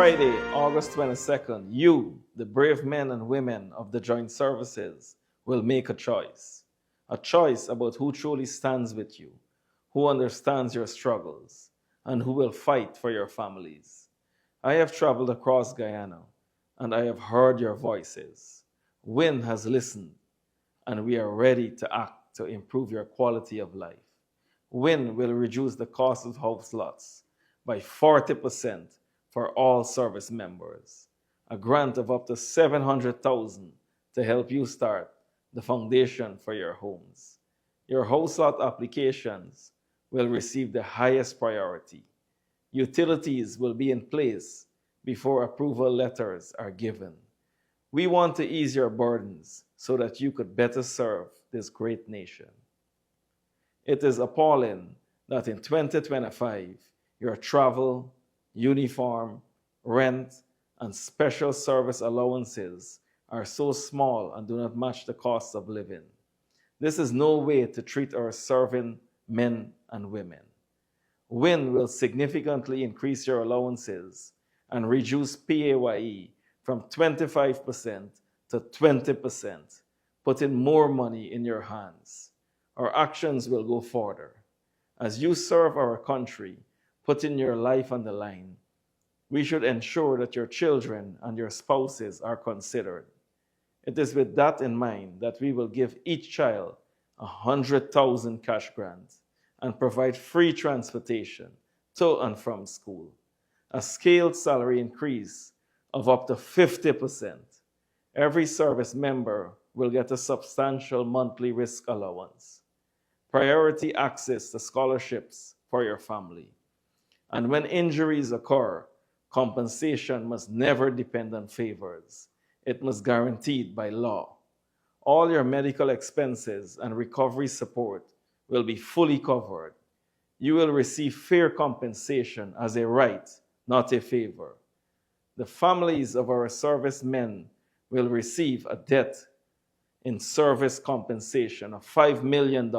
Friday, August 22nd, you, the brave men and women of the joint services, will make a choice. A choice about who truly stands with you, who understands your struggles, and who will fight for your families. I have traveled across Guyana, and I have heard your voices. WIN has listened, and we are ready to act to improve your quality of life. WIN will reduce the cost of house lots by 40% for all service members. A grant of up to $700,000 to help you start the foundation for your homes. Your house lot applications will receive the highest priority. Utilities will be in place before approval letters are given. We want to ease your burdens so that you could better serve this great nation. It is appalling that in 2025, your travel, uniform, rent, and special service allowances are so small and do not match the cost of living. This is no way to treat our serving men and women. WIN will significantly increase your allowances and reduce PAYE from 25% to 20%, putting more money in your hands. Our actions will go further. As you serve our country, putting your life on the line, we should ensure that your children and your spouses are considered. It is with that in mind that we will give each child a $100,000 cash grant and provide free transportation to and from school, a scaled salary increase of up to 50%. Every service member will get a substantial monthly risk allowance, priority access to scholarships for your family. And when injuries occur, compensation must never depend on favors. It must be guaranteed by law. All your medical expenses and recovery support will be fully covered. You will receive fair compensation as a right, not a favor. The families of our servicemen will receive a death in service compensation of $5 million,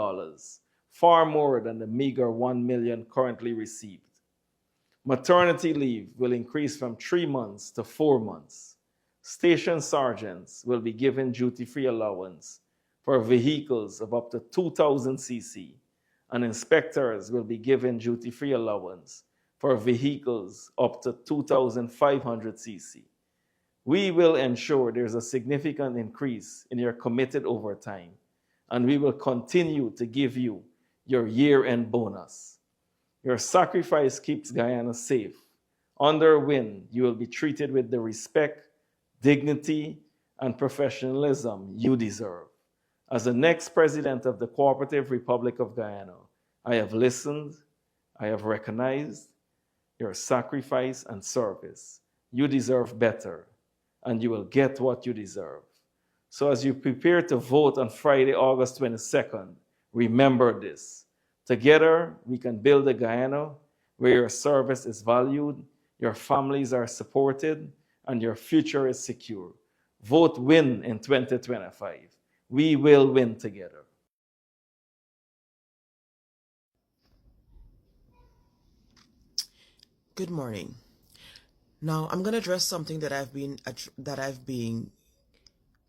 far more than the meager $1 million currently received. Maternity leave will increase from 3 months to 4 months. Station sergeants will be given duty-free allowance for vehicles of up to 2,000 cc, and inspectors will be given duty-free allowance for vehicles up to 2,500 cc. We will ensure there's a significant increase in your committed overtime, and we will continue to give you your year-end bonus. Your sacrifice keeps Guyana safe. Under WIN, you will be treated with the respect, dignity, and professionalism you deserve. As the next president of the Cooperative Republic of Guyana, I have listened, I have recognized your sacrifice and service. You deserve better, and you will get what you deserve. So as you prepare to vote on Friday, August 22nd, remember this. Together, we can build a Guyana where your service is valued, your families are supported, and your future is secure. Vote WIN in 2025. We will win together. Good morning. Now I'm going to address something that I've been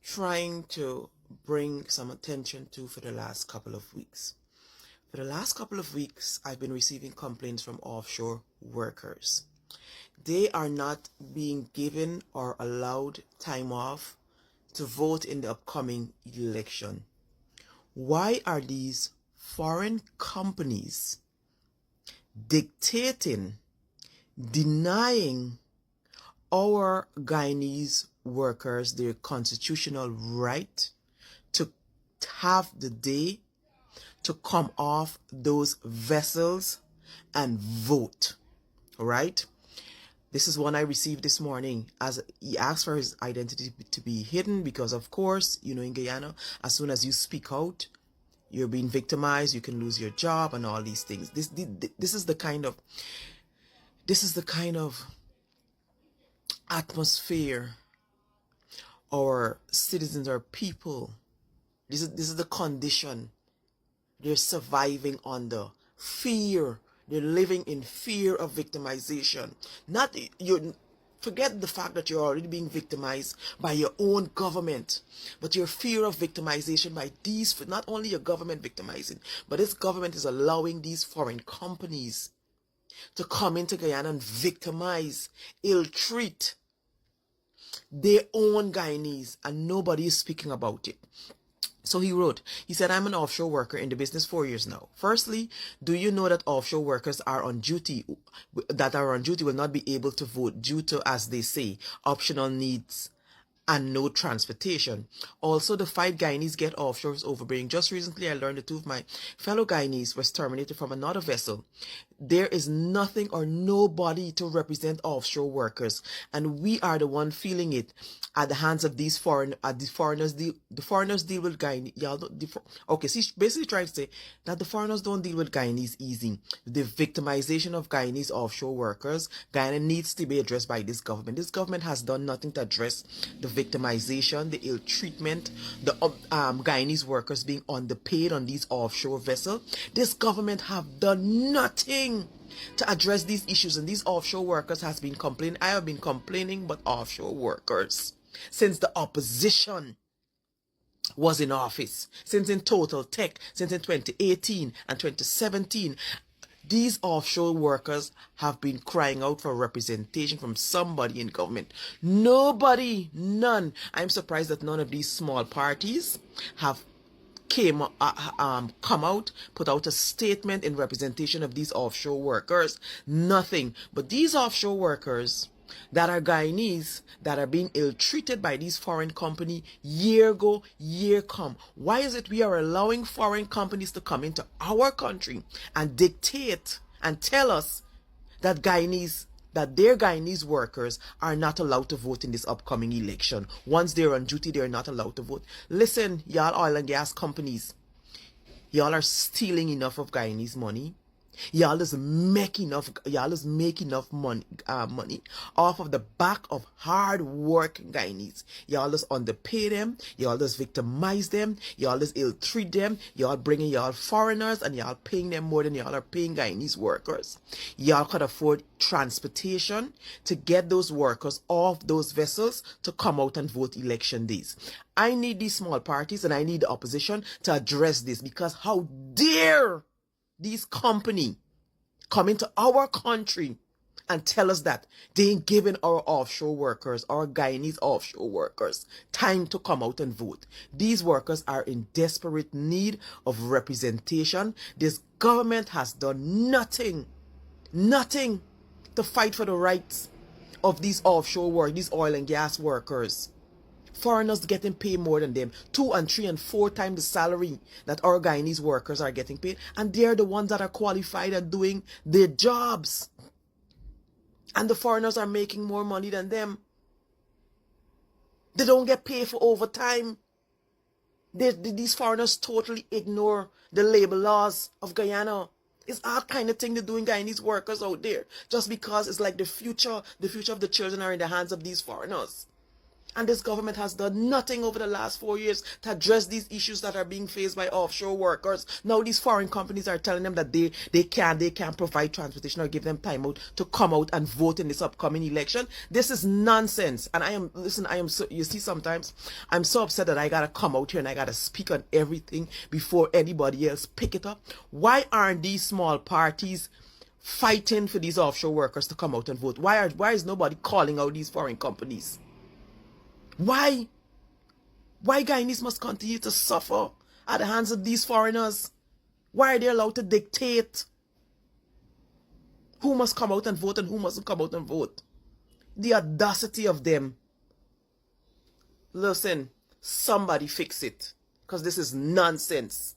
trying to bring some attention to for the last couple of weeks. For the last couple of weeks, I've been receiving complaints from offshore workers. They are not being given or allowed time off to vote in the upcoming election. Why are these foreign companies dictating, denying our Guyanese workers their constitutional right to have the day to come off those vessels and vote? All right? This is one I received this morning, as he asked for his identity to be hidden because, of course, in Guyana, as soon as you speak out, you're being victimized, you can lose your job and all these things. This is the kind of atmosphere our citizens or people, this is the condition they're surviving under. Fear. They're living in fear of victimization. Not you. Forget the fact that you're already being victimized by your own government, but your fear of victimization by these, not only your government victimizing, but this government is allowing these foreign companies to come into Guyana and victimize, ill-treat their own Guyanese, and nobody is speaking about it. So he wrote, he said, I'm an offshore worker in the business 4 years now. Firstly, do you know that offshore workers are on duty will not be able to vote due to, as they say, optional needs and no transportation. Also, the 5 Guyanese get offshore is overbearing. Just recently, I learned that 2 of my fellow Guyanese was terminated from another vessel. There is nothing or nobody to represent offshore workers, and we are the one feeling it at the hands of these foreigners. The foreigners deal with Guyanese. Y'all don't, okay, so he's basically trying to say that the foreigners don't deal with Guyanese easy. The victimization of Guyanese offshore workers, Guyana needs to be addressed by this government. This government has done nothing to address the victimization, the ill treatment, the Guyanese workers being underpaid on these offshore vessels. This government have done nothing to address these issues, and these offshore workers has been complaining. I have been complaining, but offshore workers since the opposition was in office, since in Total Tech, since in 2018 and 2017. These offshore workers have been crying out for representation from somebody in government. Nobody, none. I'm surprised that none of these small parties have come out, put out a statement in representation of these offshore workers. Nothing. But these offshore workers that are Guyanese, that are being ill-treated by these foreign companies, year go, year come. Why is it we are allowing foreign companies to come into our country and dictate and tell us that their Guyanese workers are not allowed to vote in this upcoming election? Once they're on duty, they're not allowed to vote. Listen, y'all oil and gas companies, y'all are stealing enough of Guyanese money. Y'all just make enough money off of the back of hard work Guyanese. Y'all just underpay them, y'all just victimize them, y'all just ill treat them, y'all bringing y'all foreigners and y'all paying them more than y'all are paying Guyanese workers. Y'all could afford transportation to get those workers off those vessels to come out and vote election days. I need these small parties and I need the opposition to address this, because how dare these companies come into our country and tell us that they ain't giving our offshore workers, our Guyanese offshore workers, time to come out and vote. These workers are in desperate need of representation. This government has done nothing to fight for the rights of these offshore workers, these oil and gas workers. Foreigners getting paid more than them, 2 and 3 and 4 times the salary that our Guyanese workers are getting paid, and they're the ones that are qualified and doing their jobs, and the foreigners are making more money than them. They don't get paid for overtime. These foreigners totally ignore the labor laws of Guyana. It's all kind of thing they're doing Guyanese workers out there, just because it's like the future of the children are in the hands of these foreigners. And this government has done nothing over the last 4 years to address these issues that are being faced by offshore workers. Now these foreign companies are telling them that they can't provide transportation or give them time out to come out and vote in this upcoming election. This is nonsense. And you see, sometimes I'm so upset that I gotta come out here and I gotta speak on everything before anybody else pick it up. Why aren't these small parties fighting for these offshore workers to come out and vote? Why is nobody calling out these foreign companies? Why Guyanese must continue to suffer at the hands of these foreigners? Why are they allowed to dictate who must come out and vote and who mustn't come out and vote? The audacity of them. Listen, somebody fix it, because this is nonsense.